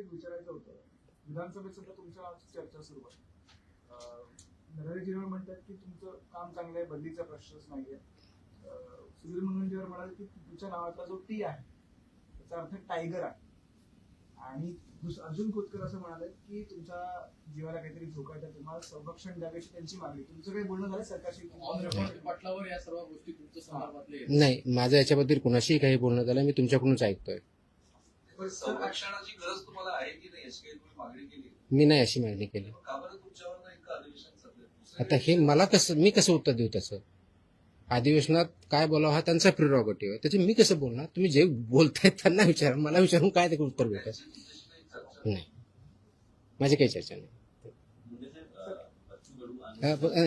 एक विचारायचं होतं. विधानसभेत सुद्धा तुमच्या चर्चा सुरू आहे. नरहरीजीवर म्हणतात की तुमचं काम चांगलं आहे, बदलीचा प्रश्नच नाहीये. सुधीर मुनगंटीवार म्हणाले की तुमच्या नावातला जो टी आहे त्याचा अर्थ टायगर आहे. आणि अर्जुन खोतकर असं म्हणाले की तुमच्या जीवाला काहीतरी धोका आहे, तुम्हाला संरक्षण द्यावेची त्यांची मागणी. तुमचं काही बोलणं झालं सरकारशी? पाटलावर या सर्व गोष्टी तुमच्या संदर्भातले नाही, माझं याच्याबद्दल कुणाशीही काही बोलणं झालं मी तुमच्याकडूनच ऐकतोय. संरक्षणाची गरज तुम्हाला आहे की नाही याची काही तुम्ही मागणी केली? मी नाही अशी मागणी केली. का बरं तुमच्यावर एक अधिवेशन चाललंय? आता हे मी कसं उत्तर देऊ त्याचं? अधिवेशनात काय बोलावं हा त्यांचा प्रिरॉगेटिव्ह आहे, त्याचे मी कसं बोलणार? तुम्ही जे बोलताय त्यांना विचारा, मला विचारून काय ते उत्तर भेटत नाही. माझी काही चर्चा नाही.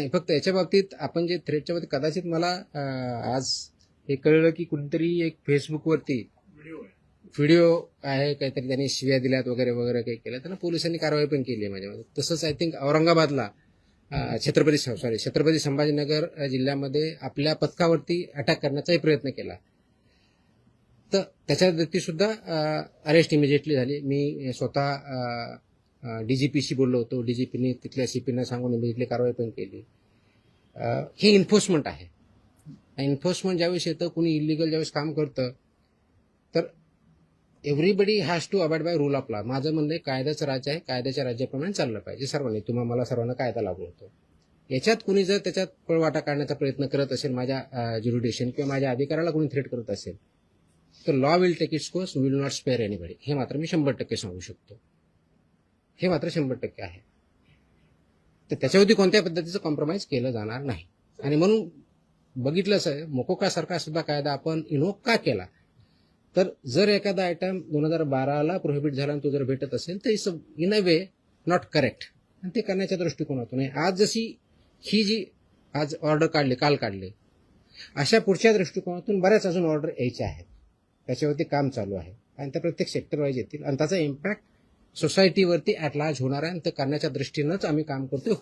फक्त याच्या बाबतीत आपण जे थ्रेटच्या बाबतीत कदाचित मला आज हे कळलं की कुणीतरी एक फेसबुकवरती व्हिडिओ आहे, काहीतरी त्यांनी शिव्या दिल्यात वगैरे वगैरे काही केलं, त्यांना पोलिसांनी कारवाई पण केली आहे माझ्यामध्ये. तसंच आय थिंक औरंगाबादला छत्रपती संभाजीनगर जिल्ह्यामध्ये आपल्या पथकावरती अटॅक करण्याचाही प्रयत्न केला, तर त्याच्यावरती सुद्धा अरेस्ट इमिजिएटली झाली. मी स्वतः डीजीपीशी बोललो होतो, डीजीपीने तिथल्या सीपीना सांगून इमिजिएटली कारवाई पण केली. हे इन्फोर्समेंट आहे. इन्फोर्समेंट ज्यावेळेस येतं, कुणी इलिगल ज्यावेळेस काम करतं, तर everybody has to abide by rule of law. माझं म्हणणं आहे कायद्याचं राज्य आहे, कायद्याच्या राज्याप्रमाणे चाललं पाहिजे सर्वांनी. मला सर्वांना कायदा लागू होतो. याच्यात कुणी जर त्याच्यात पळवाटा काढण्याचा प्रयत्न करत असेल, माझ्या ज्युरिडिक्शन किंवा माझ्या अधिकाराला कुणी थ्रेट करत असेल, तर law will take its course, will not spare anybody. हे मात्र मी 100% सांगू शकतो. हे मात्र 100% आहे. तर त्याच्यावरती कोणत्या पद्धतीचं कॉम्प्रोमाइज केलं जाणार नाही. आणि म्हणून बघितलंच आहे, मोकोकासारखा सुद्धा कायदा आपण इनोक का केला, तर जर एखादा आयटम 2012ला प्रोहिबिट झाला आणि तो जर भेटत असेल तर it's in a way not correct. आणि ते करण्याच्या दृष्टिकोनातून आज जशी ही जी आज ऑर्डर काल काढले, अशा पुढच्या दृष्टिकोनातून बऱ्याच अजून ऑर्डर यायच्या आहेत. त्याच्यावरती काम चालू आहे आणि त्या प्रत्येक सेक्टर वाईज येतील आणि त्याचा इम्पॅक्ट सोसायटीवरती ॲट लार्ज होणार आहे. आणि ते करण्याच्या दृष्टीनंच आम्ही काम करतोय.